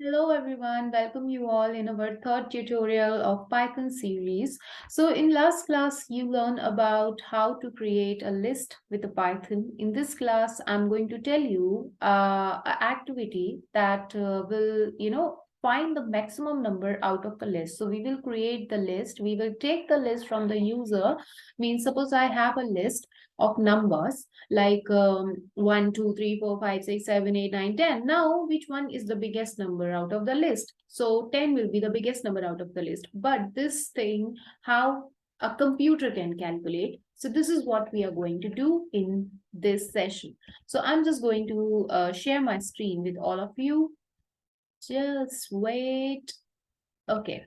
Hello everyone, welcome you all in our third tutorial of Python series. So in last class, you learned about how to create a list with a Python. In this class, I'm going to tell you an activity that will, find the maximum number out of the list. So we will create the list. We will take the list from the user. Means suppose I have a list of numbers like 1, 2, 3, 4, 5, 6, 7, 8, 9, 10. Now, which one is the biggest number out of the list? So 10 will be the biggest number out of the list. But this thing, how a computer can calculate. So this is what we are going to do in this session. So I'm just going to share my screen with all of you. Just wait. Okay.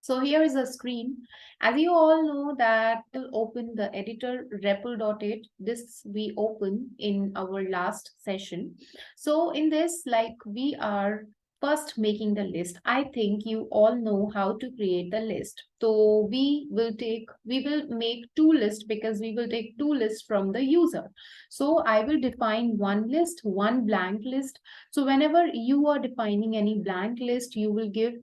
So here is a screen. As you all know that we'll open the editor REPL.it. This we open in our last session. So in this, like we are first making the list. I think you all know how to create the list. So we will make two lists because we will take two lists from the user. So I will define one list, one blank list. So whenever you are defining any blank list, you will give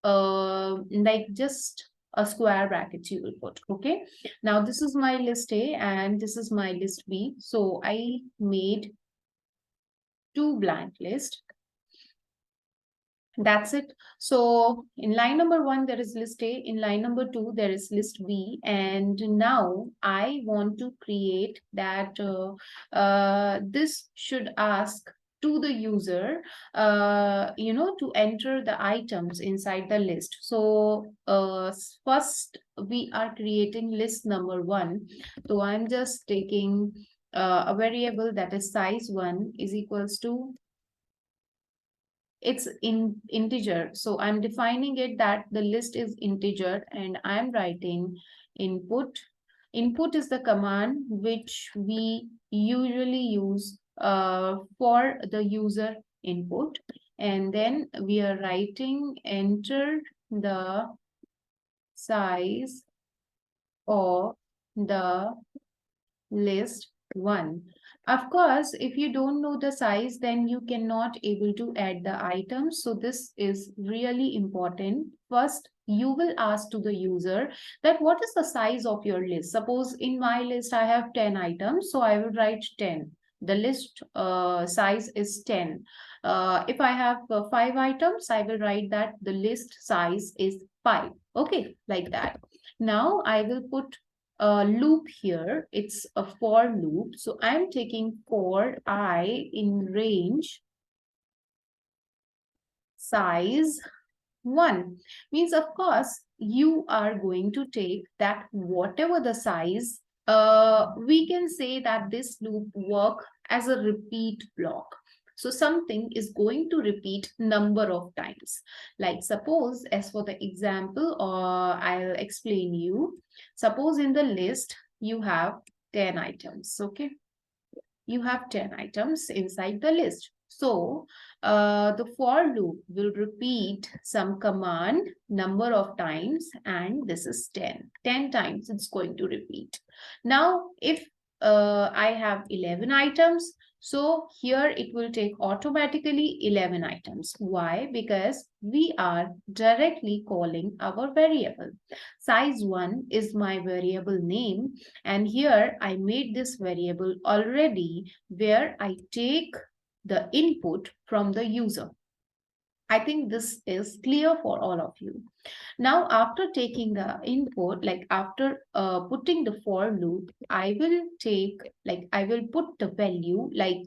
like just a square bracket you will put. Okay, now this is my list A and this is my list B. So I made two blank list. That's it. So in line number 1 there is list A, in line number 2 there is list B, and now I want to create that this should ask to the user to enter the items inside the list. So first we are creating list number 1. So I'm just taking a variable that is size1 is equals to, it's in integer. So I'm defining it that the list is integer and I'm writing input. Input is the command which we usually use for the user input. And then we are writing enter the size of the list 1. Of course, if you don't know the size, then you cannot able to add the items. So this is really important. First, you will ask to the user that what is the size of your list. Suppose in my list, I have 10 items. So I will write 10. The list size is 10. If I have 5 items, I will write that the list size is 5. Okay, like that. Now I will put a loop here. It's a for loop. So I'm taking for I in range size 1. Means of course you are going to take that whatever the size, we can say that this loop work as a repeat block. So something is going to repeat number of times. Like suppose, as for the example, I'll explain you. Suppose in the list you have 10 items. Okay, you have 10 items inside the list. So the for loop will repeat some command number of times, and this is 10. 10 times it's going to repeat. Now, if I have 11 items, so here it will take automatically 11 items. Why? Because we are directly calling our variable. Size1 is my variable name, and here I made this variable already where I take the input from the user. I think this is clear for all of you. Now, after taking the input, like after putting the for loop, I will put the value like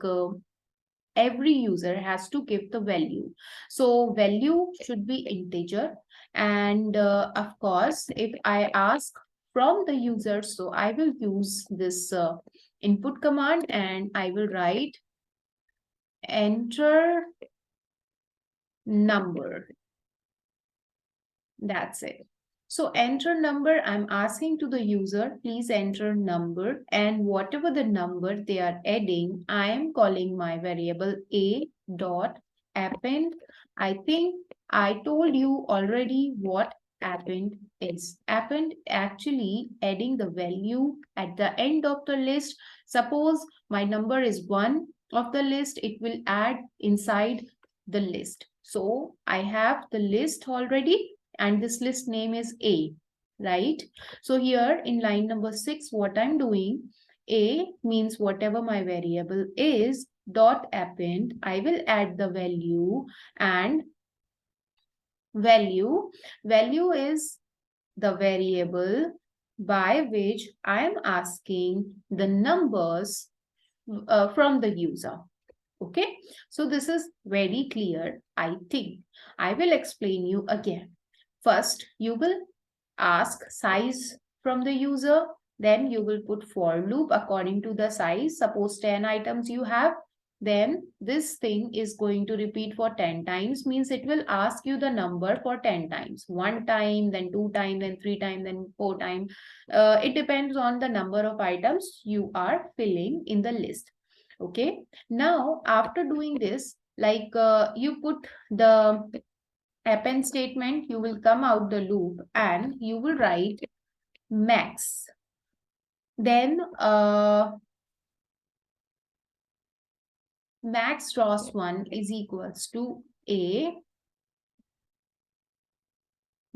every user has to give the value. So value should be integer. And of course, if I ask from the user, so I will use this input command and I will write enter number. That's it. So enter number, I'm asking to the user, please enter number, and whatever the number they are adding, I am calling my variable a dot append. I think I told you already what append is. Append actually adding the value at the end of the list. Suppose my number is 1 of the list, it will add inside the list. So I have the list already and this list name is A, right? So here in line number 6, what I'm doing, A means whatever my variable is, dot append, I will add the value, and value is the variable by which I am asking the numbers from the user. Okay, so this is very clear, I think. I will explain you again. First, you will ask size from the user, then you will put for loop according to the size. Suppose 10 items you have, then this thing is going to repeat for 10 times, means it will ask you the number for 10 times. One time, then two times, then three times, then four times. It depends on the number of items you are filling in the list. Okay, now after doing this, like you put the append statement, you will come out the loop and you will write max. Then max rows 1 is equals to A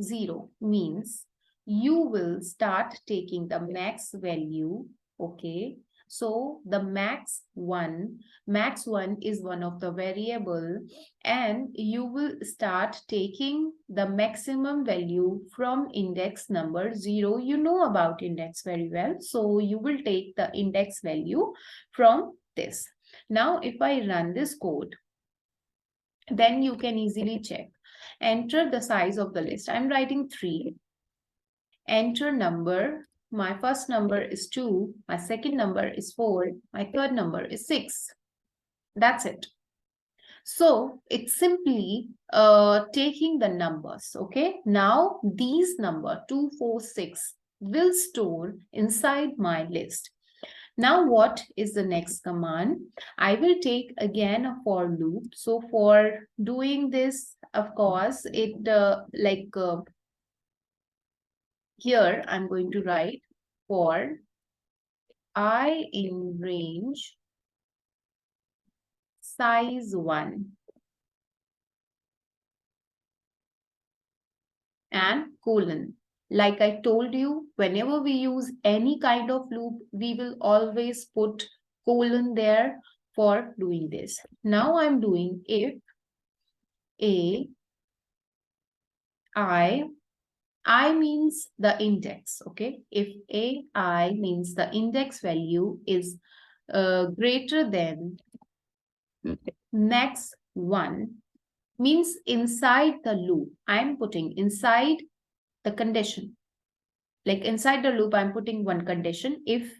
0, means you will start taking the max value. Okay, so the max 1 is one of the variable, and you will start taking the maximum value from index number 0. You know about index very well, so you will take the index value from this. Now if I run this code, then you can easily check. Enter the size of the list. I'm writing 3. Enter number. My first number is 2. My second number is 4. My third number is 6. That's it. So it's simply taking the numbers. Okay. Now these number 2, 4, 6 will store inside my list. Now what is the next command? I will take again a for loop. So for doing this, of course, it here I'm going to write for I in range size 1 and colon. Like I told you, whenever we use any kind of loop, we will always put colon there for doing this. Now I'm doing if A I means the index. Okay, if AI means the index value is greater than max 1, means inside the loop I'm putting inside the condition. Like inside the loop I'm putting one condition, if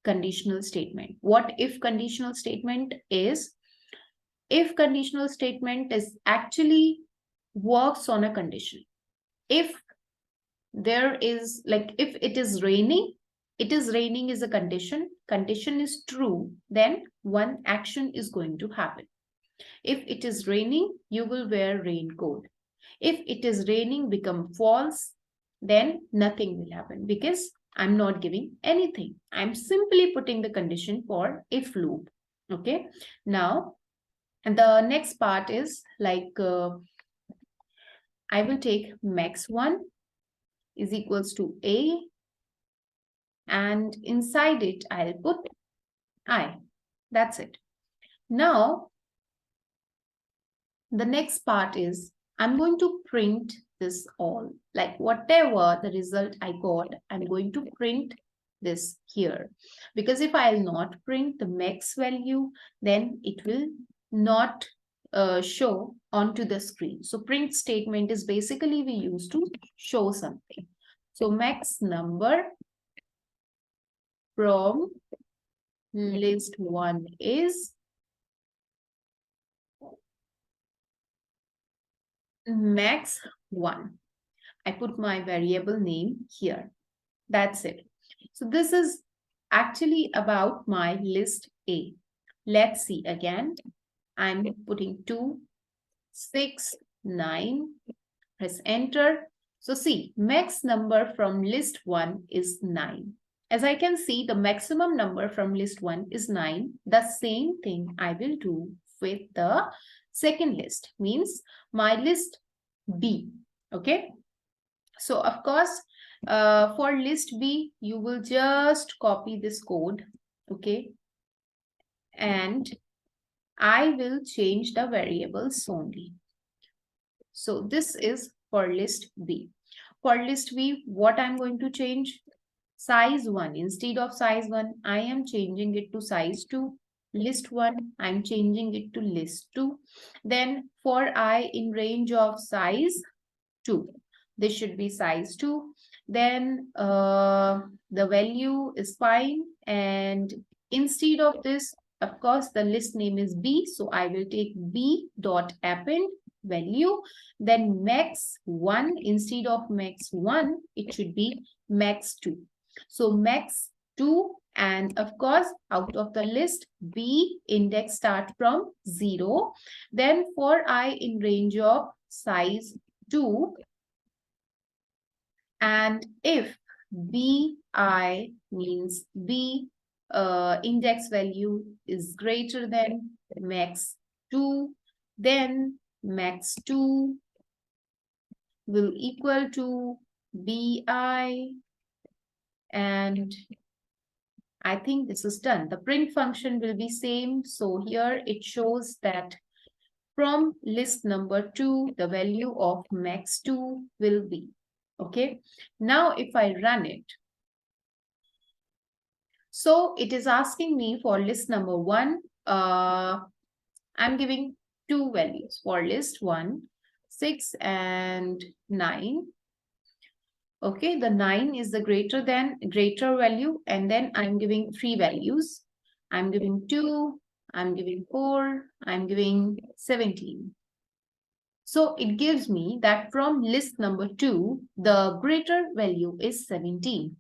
conditional statement. What if conditional statement is? If conditional statement is actually works on a condition. If there is, like, if it is raining is a condition is true, then one action is going to happen. If it is raining, you will wear raincoat. If it is raining become false, then nothing will happen, because I'm not giving anything. I'm simply putting the condition for if loop. Okay, now and the next part is like I will take max 1 is equals to A, and inside it I'll put I. That's it. Now the next part is I'm going to print this all, like whatever the result I got, I'm going to print this here, because if I'll not print the max value, then it will not show onto the screen. So print statement is basically we use to show something. So max number from list 1 is max 1. I put my variable name here. That's it. So this is actually about my list A. Let's see again. I'm putting 2, 6, 9. Press enter. So see, max number from list 1 is 9. As I can see, the maximum number from list 1 is 9. The same thing I will do with the second list, means my list B. Okay. So of course, for list B, you will just copy this code. Okay. And I will change the variables only. So this is for list B. For list B, what I'm going to change? Size 1. Instead of size 1, I am changing it to size 2. List 1, I'm changing it to list 2. Then for I in range of size 2, this should be size 2. Then the value is fine. And instead of this, of course, the list name is B. So I will take B dot append value. Then max 1, instead of max 1, it should be max 2. So max 2, and of course, out of the list, B index start from 0. Then for I in range of size 2, and if BI means B index value is greater than max 2, then max 2 will equal to BI, and I think this is done. The print function will be same. So here it shows that from list number 2, the value of max 2 will be. Okay. Now if I run it, so it is asking me for list number 1. I'm giving 2 values for list 1, 6 and 9. Okay, the 9 is the greater value, and then I'm giving 3 values. I'm giving 2, I'm giving 4, I'm giving 17. So it gives me that from list number 2, the greater value is 17.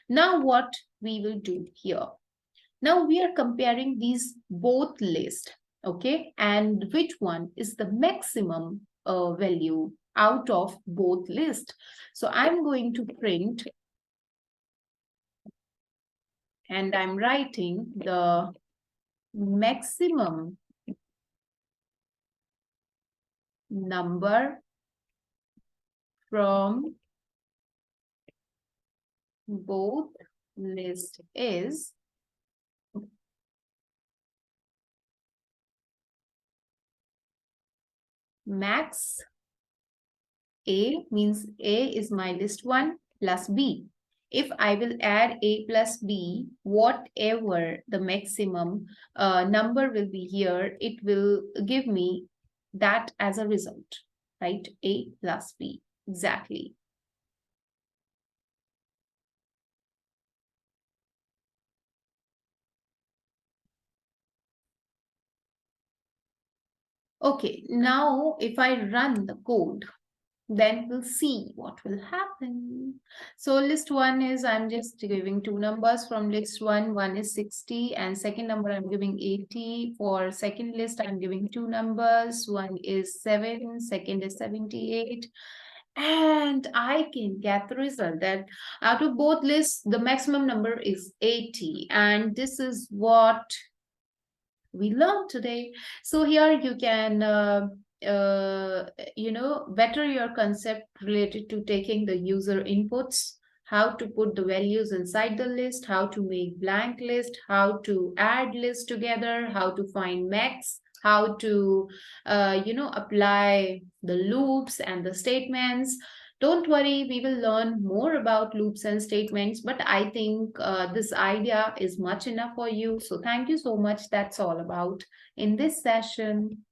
Now what we will do here? Now we are comparing these both lists, okay? And which one is the maximum value out of both lists? So I'm going to print, and I'm writing the maximum number from both lists is max A, means A is my list 1 plus B. If I will add A plus B, whatever the maximum number will be here, it will give me that as a result, right? A plus B, exactly. Okay, now if I run the code, then we'll see what will happen. So list 1 is, I'm just giving 2 numbers from list 1. One is 60, and second number I'm giving 80. For second list, I'm giving 2 numbers. One is 7, second is 78. And I can get the result that out of both lists, the maximum number is 80. And this is what we learned today. So here you can better your concept related to taking the user inputs, how to put the values inside the list, how to make blank list, how to add lists together, how to find max, how to apply the loops and the statements. Don't worry, we will learn more about loops and statements, but I think this idea is much enough for you. So thank you so much. That's all about in this session.